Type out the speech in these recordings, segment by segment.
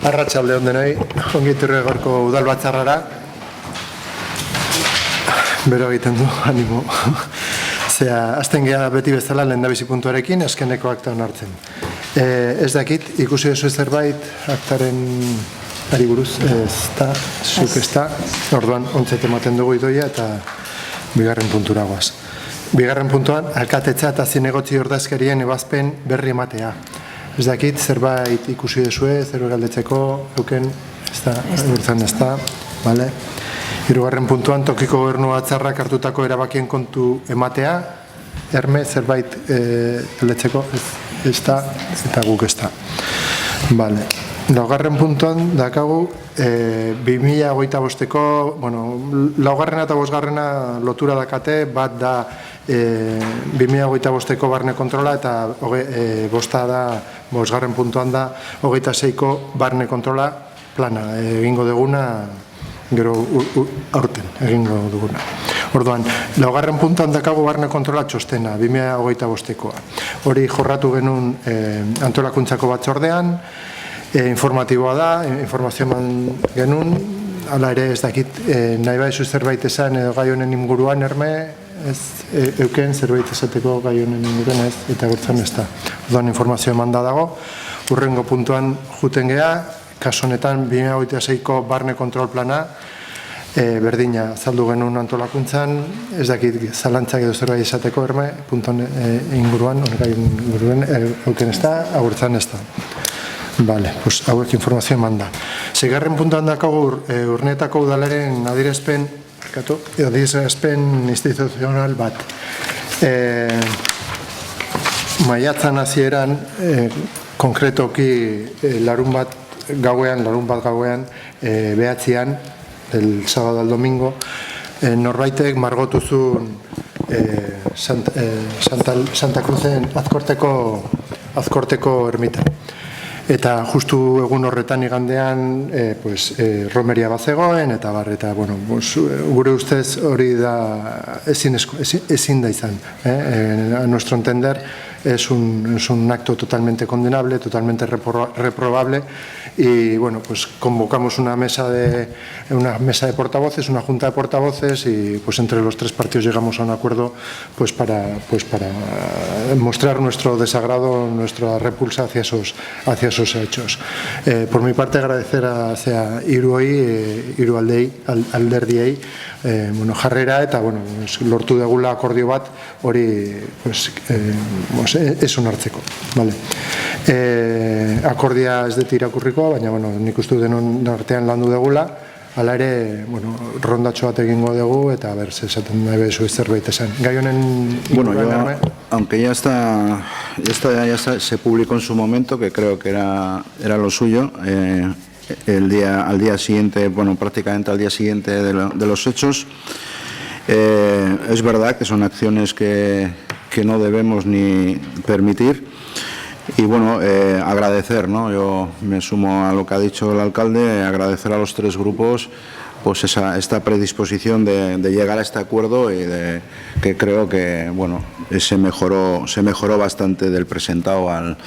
Arratsalde on denoi, ongi etorri gaurko udal batzarrara. Bero egiten du, animo. Zea, azten geha beti bezala lehendabizi puntuarekin, azkeneko akta onartzen. Ez dakit, ikusi duzu zerbait aktaren ari buruz, zuk ez da, orduan ontzet ematen dugu idoia eta bigarren puntura goaz. Bigarren puntuan, alkatetza eta zinegotzi ordezkarien ebazpen berri ematea. Ez dakit, zerbait ikusi duzue, zerbait galdetzeko, euken, ez da, bale? Hirugarren puntuan, tokiko gobernu batzarrak hartutako erabakien kontu ematea, erme, zerbait galdetzeko, ez da, eta guk ez da. Bale. Laugarren puntuan, dakagu, 2025-ko, bueno, laugarrena eta bosgarrena lotura dakate, bat da 2025-ko barne kontrola eta bosta da, bosgarren puntuan da, 26-ko barne kontrola plana, egingo duguna, gero aurten egingo duguna. Orduan, laugarren puntuan dakagu barne kontrola txostena, 2025-koa. Hori jorratu genuen antolakuntzako batzordean, informatiboa da, informazio eman genuen, hala ere ez dakit, nahi baizu zerbait esan edo gai honen inguruan erme, ez euken zerbait esateko gai honen inguruan ez, eta gertzen ez da. Orduan informazio eman da dago, urrengo puntuan juten geha, kasu honetan 2026-ko barne kontrol plana, berdina azaldu genuen antolakuntzan, ez dakit zalantzak edo zerbait esateko erme, puntuan inguruan, gai inguruan, euken ez da, agurtzen ez da. Bale, pues hauek informazio eman da. Segarren puntuan dakagu Urnietako udalaren adierazpen instituzional bat. Maiatzan hasieran, konkretoki larun bat gauean, behatzean, el sábado al domingo, norbaitek margotuzun Santa Cruzen azkorteko ermita. Eta justu egun horretan igandean romeria bat zegoen, eta gure ustez hori da ezin da izan. A nuestro entender es un acto totalmente condenable, totalmente reprobable, y bueno, pues convocamos una mesa de portavoces, una junta de portavoces, y pues entre los tres partidos llegamos a un acuerdo pues para mostrar nuestro desagrado, nuestra repulsa hacia esos hechos. Por mi parte, agradecer a hiru alderdiei jarrera eta lortu degula akordio bat hori ez onartzeko. Akordia ez dut irakurriko, baina nik uste denon artean landu degula, hala ere rondatxo bat egingo dugu eta esaten nahi bezu zerbait esan. Gai honen... Aunque ya se publicó en su momento, que creo que era lo suyo, al día siguiente, prácticamente al día siguiente de los hechos, es verdad que son acciones que no debemos ni permitir. Y agradecer, ¿no? Yo me sumo a lo que ha dicho el alcalde, agradecer a los tres grupos pues esta predisposición de llegar a este acuerdo y que creo que se mejoró bastante del presentado al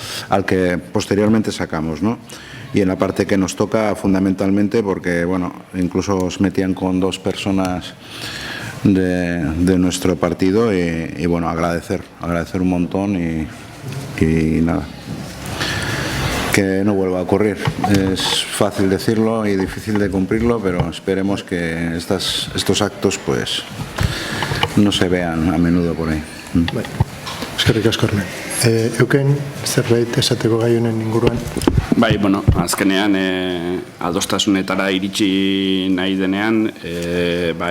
que posteriormente sacamos, ¿no? Y en la parte que nos toca fundamentalmente porque incluso os metían con 2 personas de nuestro partido y agradecer un montón y nada, que no vuelva a ocurrir. Es fácil decirlo y difícil de cumplirlo, pero esperemos que estos actos pues no se vean a menudo por ahí. Eskerrik asko. Euken zerbait esateko gai honen inguruan? Bai, azkenean adostasunetara iritsi nahi denean,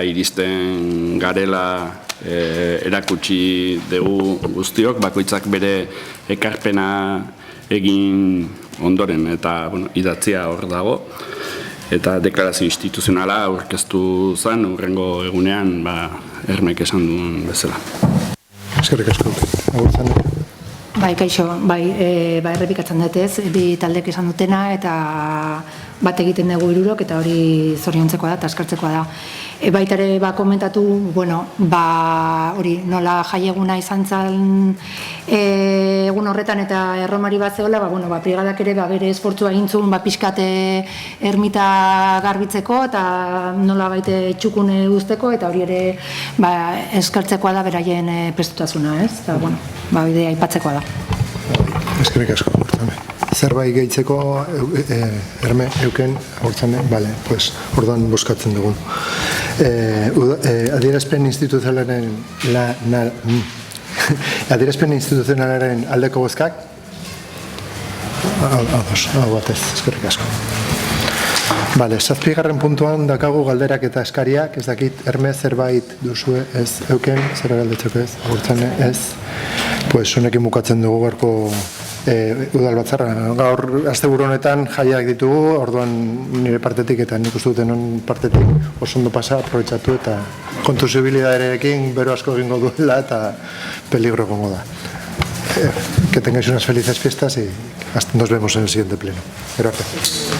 iristen garela erakutsi dugu guztiok, bakoitzak bere ekarpena egin ondoren, eta idatzia hor dago, eta deklarazio instituzionala aurkeztu zen, urrengo egunean, Ermek esan duen bezala. Eskerrik asko. Bai, kaixo, errepikatzen dutez, bi taldek esan dutena, eta bat egiten dugu hirurok, eta hori zoriontzekoa da eta eskartzekoa da. Baita ere komentatu, hori nola jaieguna izan zen egun horretan eta erromari bat zehola, brigadak ere bere esfortzua egintzun pixkat ermita garbitzeko eta nola baite txukune guzteko, eta hori ere eskartzekoa da beraien prestutasuna, ez? Eta, bide aipatzekoa da. Eskerrik asko, zerbait gehitzeko Erme, euken, hortzane, bale, pues, orduan boskatzen dugun. Adierazpen instituzionalaren aldeko bozkak? Hau batez, eskerrik asko. Bale, 7. puntuan dakagu galderak eta eskariak, ez dakit, Erme, zerbait duzue, ez, euken, zerbait galdetzeko ez, hortzane, ez, pues, honekin bukatzen dugu garko udal batzarra. Gaur, asteburu honetan jaiak ditugu, orduan nire partetik eta nik uste duten partetik oso ondo pasa, aprobetxatu eta kontusibilidaderekin bero asko egingo duela eta peligro egongo da. Que tengáis unas felices fiestas y nos vemos en el siguiente pleno. Gracias.